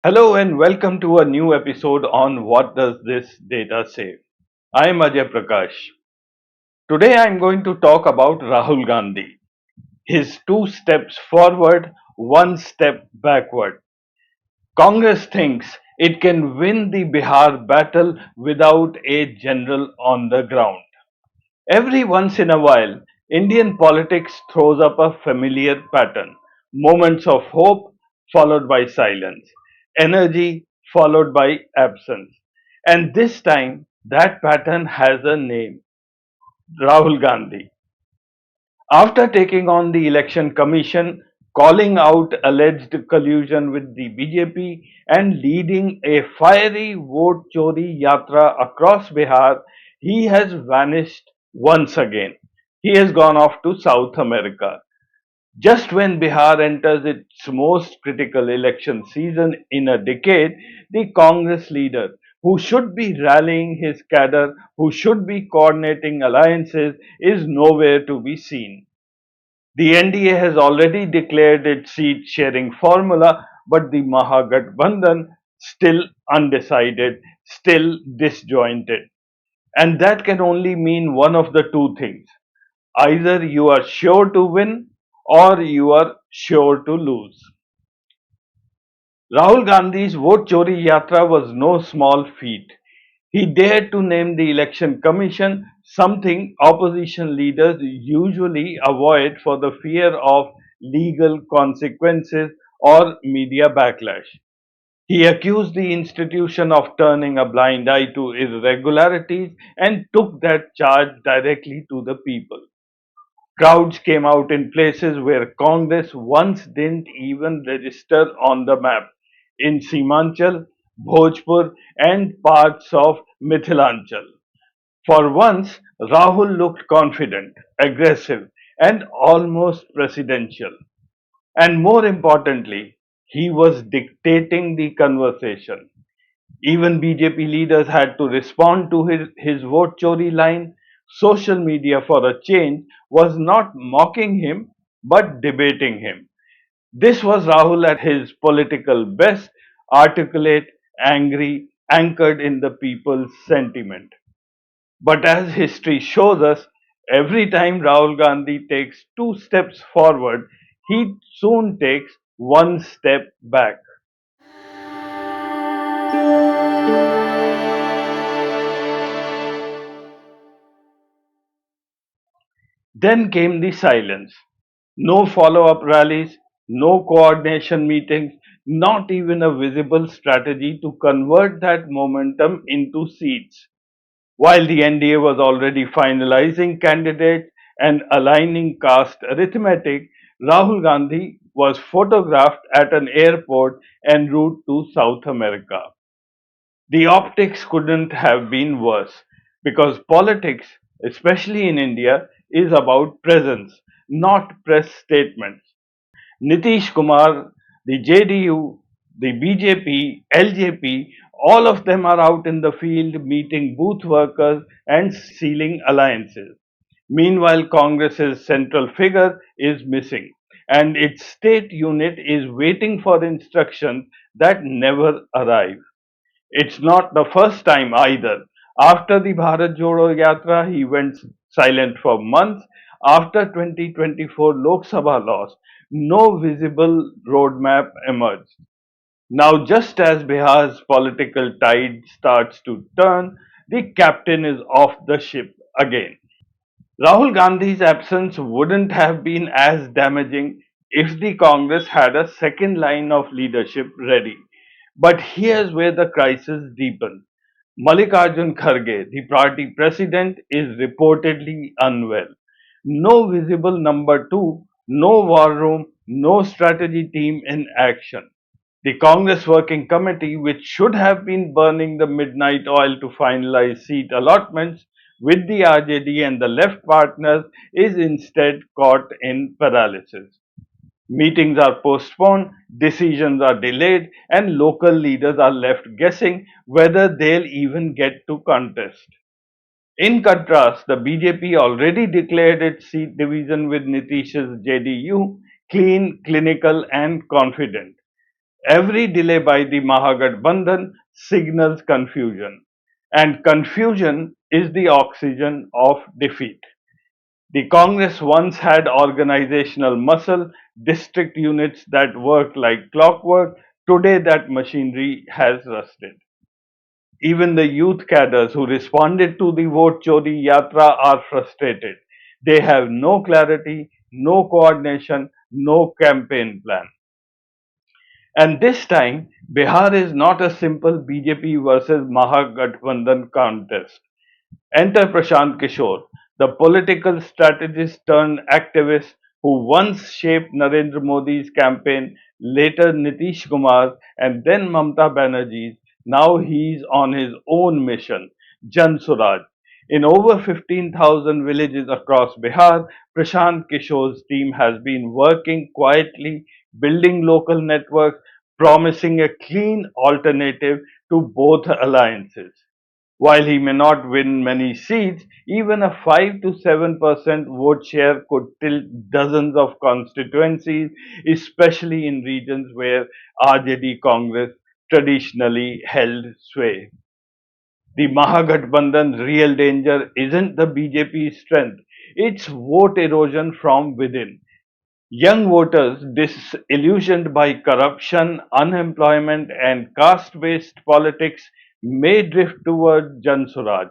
Hello and welcome to a new episode on What Does This Data Say? I am Ajay Prakash. Today I am going to talk about Rahul Gandhi, his two steps forward, one step backward. Congress thinks it can win the Bihar battle without a general on the ground. Every once in a while, Indian politics throws up a familiar pattern: moments of hope followed by silence, energy followed by absence. And this time, that pattern has a name: Rahul Gandhi. After taking on the election commission, calling out alleged collusion with the BJP, and leading a fiery Vote Chori Yatra across Bihar, he has vanished once again. He has gone off to South America. Just when Bihar enters its most critical election season in a decade, the Congress leader, who should be rallying his cadre, who should be coordinating alliances, is nowhere to be seen. The NDA has already declared its seat sharing formula, but the Mahagathbandhan still undecided, still disjointed. And that can only mean one of the two things: either you are sure to win or you are sure to lose. Rahul Gandhi's Vote Chori Yatra was no small feat. He dared to name the election commission, something opposition leaders usually avoid for the fear of legal consequences or media backlash. He accused the institution of turning a blind eye to irregularities and took that charge directly to the people. Crowds came out in places where Congress once didn't even register on the map: in Simanchal, Bhojpur, and parts of Mithilanchal. For once, Rahul looked confident, aggressive, and almost presidential. And more importantly, he was dictating the conversation. Even BJP leaders had to respond to his vote chori line. Social media, for a change, was not mocking him but debating him. This was Rahul at his political best: articulate, angry, anchored in the people's sentiment. But as history shows us, every time Rahul Gandhi takes two steps forward, he soon takes one step back. Then came the silence. No follow up rallies, no coordination meetings, not even a visible strategy to convert that momentum into seats. While the NDA was already finalizing candidates and aligning caste arithmetic, Rahul Gandhi was photographed at an airport en route to South America. The optics couldn't have been worse, because politics, especially in India, is about presence, not press statements. Nitish Kumar, the JDU, the BJP, LJP, all of them are out in the field meeting booth workers and sealing alliances. Meanwhile, Congress's central figure is missing, and its state unit is waiting for instructions that never arrive. It's not the first time either. After the Bharat Jodo Yatra, he went silent for months. After 2024 Lok Sabha loss, no visible roadmap emerged. Now, just as Bihar's political tide starts to turn, the captain is off the ship again. Rahul Gandhi's absence wouldn't have been as damaging if the Congress had a second line of leadership ready. But here's where the crisis deepens. Mallikarjun Kharge, the party president, is reportedly unwell. No visible number two, no war room, no strategy team in action. The Congress Working Committee, which should have been burning the midnight oil to finalize seat allotments with the RJD and the left partners, is instead caught in paralysis. Meetings are postponed, decisions are delayed, and local leaders are left guessing whether they'll even get to contest. In contrast, the BJP already declared its seat division with Nitish's JDU clean, clinical, and confident. Every delay by the Mahagathbandhan signals confusion, and confusion is the oxygen of defeat. The Congress once had organizational muscle, district units that worked like clockwork. Today, that machinery has rusted. Even the youth cadres who responded to the Vote Chori Yatra are frustrated. They have no clarity, no coordination, no campaign plan. And this time, Bihar is not a simple BJP versus Mahagathbandhan contest. Enter Prashant Kishor, the political strategist turned activist who once shaped Narendra Modi's campaign, later Nitish Kumar, and then Mamata Banerjee's. Now he's on his own mission, Jan Suraaj. In over 15,000 villages across Bihar, Prashant Kishor's team has been working quietly, building local networks, promising a clean alternative to both alliances. While he may not win many seats, even a 5 to 7% vote share could tilt dozens of constituencies, especially in regions where RJD Congress traditionally held sway. The Mahagathbandhan's real danger isn't the BJP's strength, it's vote erosion from within. Young voters, disillusioned by corruption, unemployment, and caste based politics, may drift toward Jan Swaraj.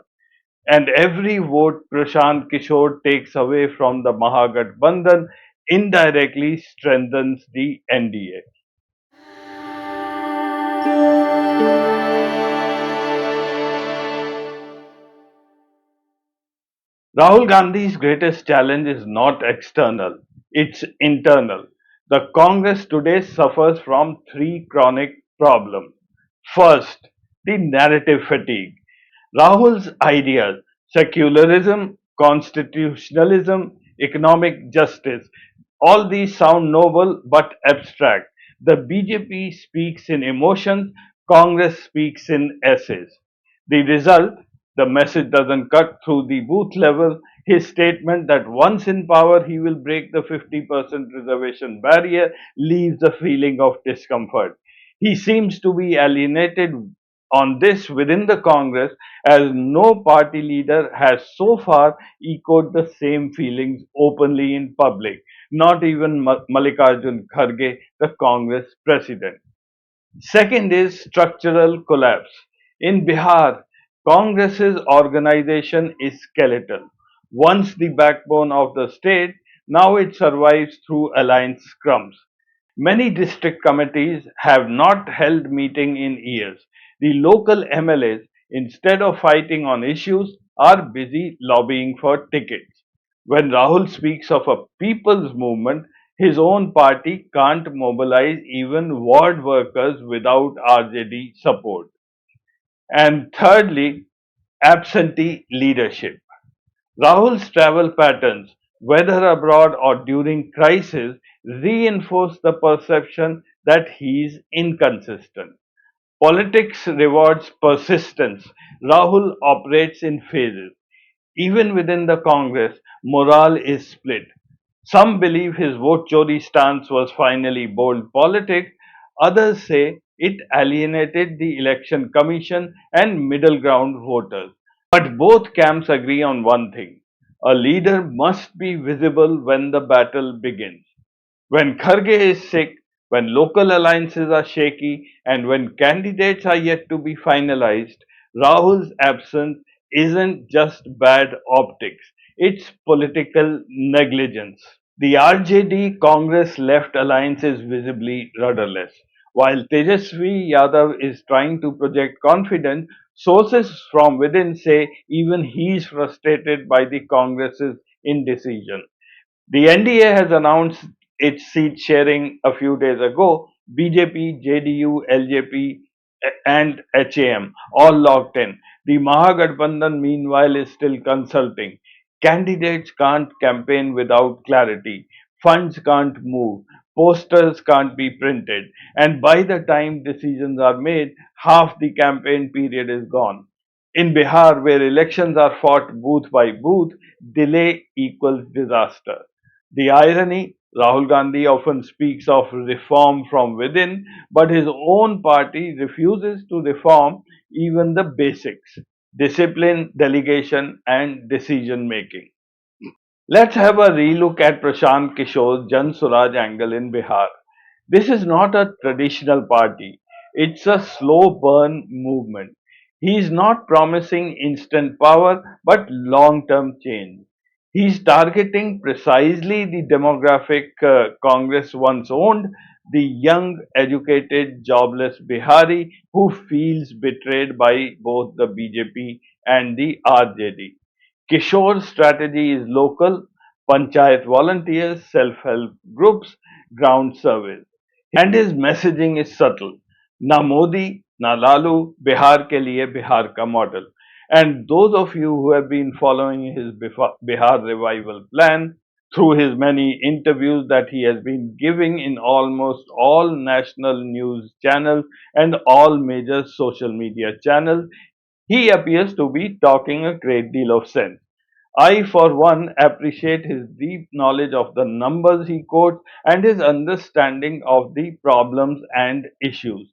And every vote Prashant Kishore takes away from the Mahagathbandhan indirectly strengthens the NDA. Rahul Gandhi's greatest challenge is not external, it's internal. The Congress today suffers from three chronic problems. First, the narrative fatigue. Rahul's ideas, secularism, constitutionalism, economic justice, all these sound noble but abstract. The BJP speaks in emotions, Congress speaks in essays. The result, the message doesn't cut through the booth level. His statement that once in power he will break the 50% reservation barrier leaves a feeling of discomfort. He seems to be alienated on this within the Congress, as no party leader has so far echoed the same feelings openly in public, not even Mallikarjun Kharge, the Congress president. Second is structural collapse. In Bihar, Congress's organization is skeletal. Once the backbone of the state, now it survives through alliance scrums. Many district committees have not held meeting in years. The local MLAs, instead of fighting on issues, are busy lobbying for tickets. When Rahul speaks of a people's movement, his own party can't mobilize even ward workers without RJD support. And thirdly, absentee leadership. Rahul's travel patterns, whether abroad or during crisis, reinforce the perception that he is inconsistent. Politics rewards persistence. Rahul operates in phases. Even within the Congress, morale is split. Some believe his vote chori stance was finally bold politics. Others say it alienated the election commission and middle ground voters. But both camps agree on one thing: a leader must be visible when the battle begins. When Kharge is sick, when local alliances are shaky, and when candidates are yet to be finalized, Rahul's absence isn't just bad optics, it's political negligence. The RJD Congress left alliance is visibly rudderless. While Tejasvi Yadav is trying to project confidence, sources from within say even he is frustrated by the Congress's indecision. The NDA has announced its seat sharing a few days ago. BJP, JDU, LJP, and HAM all locked in. The Mahagathbandhan, meanwhile, is still consulting. Candidates can't campaign without clarity. Funds can't move. Posters can't be printed. And by the time decisions are made, half the campaign period is gone. In Bihar, where elections are fought booth by booth, delay equals disaster. The irony, Rahul Gandhi often speaks of reform from within, but his own party refuses to reform even the basics: discipline, delegation, and decision making. Let's have a relook at Prashant Kishor's Jan Suraaj angle in Bihar. This is not a traditional party, it's a slow burn movement. He is not promising instant power but long term change. He is targeting precisely the demographic Congress once owned, the young, educated, jobless Bihari who feels betrayed by both the BJP and the RJD. Kishore's strategy is local, panchayat volunteers, self-help groups, ground surveys. And his messaging is subtle. Na Modi, na Lalu, Bihar ke liye Bihar ka model. And those of you who have been following his Bihar revival plan through his many interviews that he has been giving in almost all national news channels and all major social media channels, he appears to be talking a great deal of sense. I, for one, appreciate his deep knowledge of the numbers he quotes and his understanding of the problems and issues.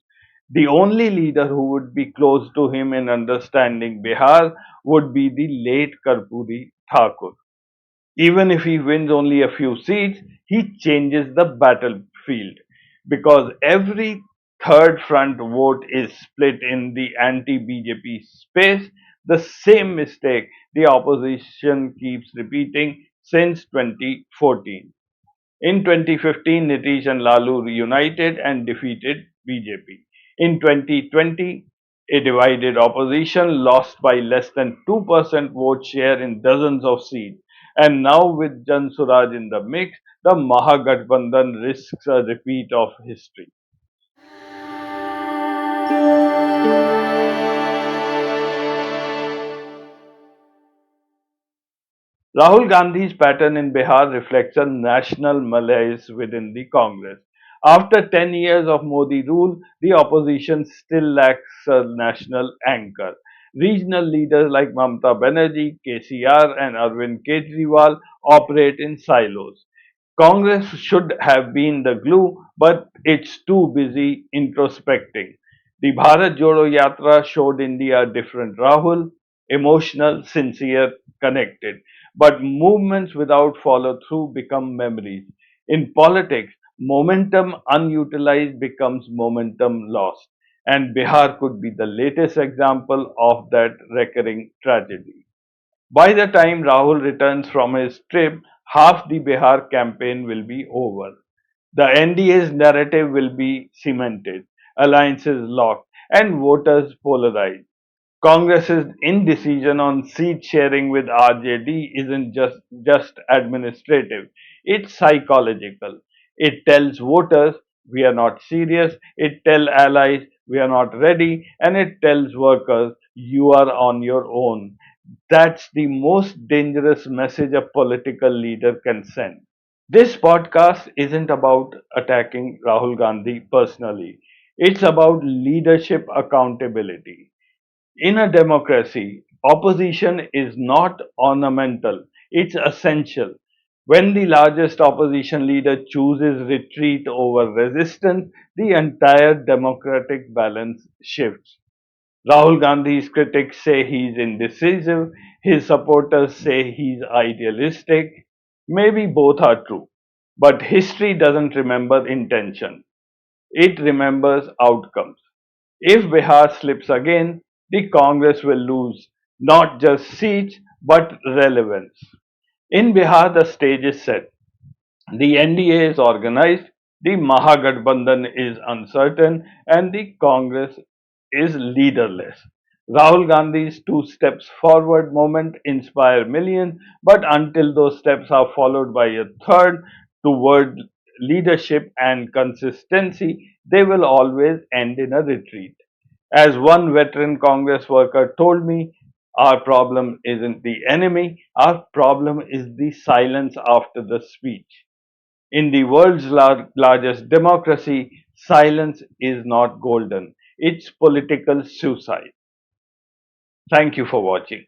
The only leader who would be close to him in understanding Bihar would be the late Karpuri Thakur. Even if he wins only a few seats, he changes the battlefield because every third front vote is split in the anti BJP space, the same mistake the opposition keeps repeating since 2014. In 2015, Nitish and Lalu reunited and defeated BJP. In 2020, a divided opposition lost by less than 2% vote share in dozens of seats. And now, with Jan Suraj in the mix, the Mahagathbandhan risks a repeat of history. Rahul Gandhi's pattern in Bihar reflects a national malaise within the Congress. After 10 years of Modi rule, the opposition still lacks a national anchor. Regional leaders like Mamata Banerjee, KCR, and Arvind Kejriwal operate in silos. Congress should have been the glue, but it's too busy introspecting. The Bharat Jodo Yatra showed India a different Rahul, emotional, sincere, connected. But movements without follow through become memories. In politics, momentum unutilized becomes momentum lost. And Bihar could be the latest example of that recurring tragedy. By the time Rahul returns from his trip, half the Bihar campaign will be over. The NDA's narrative will be cemented, alliances locked, and voters polarized. Congress's indecision on seat sharing with RJD isn't just administrative, it's psychological. It tells voters we are not serious, it tells allies we are not ready, and it tells workers you are on your own. That's the most dangerous message a political leader can send. This podcast isn't about attacking Rahul Gandhi personally. It's about leadership accountability. In a democracy, opposition is not ornamental, it's essential. When the largest opposition leader chooses retreat over resistance, the entire democratic balance shifts. Rahul Gandhi's critics say he's indecisive, his supporters say he's idealistic. Maybe both are true. But history doesn't remember intention, it remembers outcomes. If Bihar slips again, the Congress will lose not just seats but relevance. In Bihar, the stage is set. The NDA is organized, the Mahagathbandhan is uncertain, and the Congress is leaderless. Rahul Gandhi's two steps forward moment inspire millions, but until those steps are followed by a third toward leadership and consistency, they will always end in a retreat. As one veteran Congress worker told me, our problem isn't the enemy, our problem is the silence after the speech. In the world's largest democracy, silence is not golden, it's political suicide. Thank you for watching.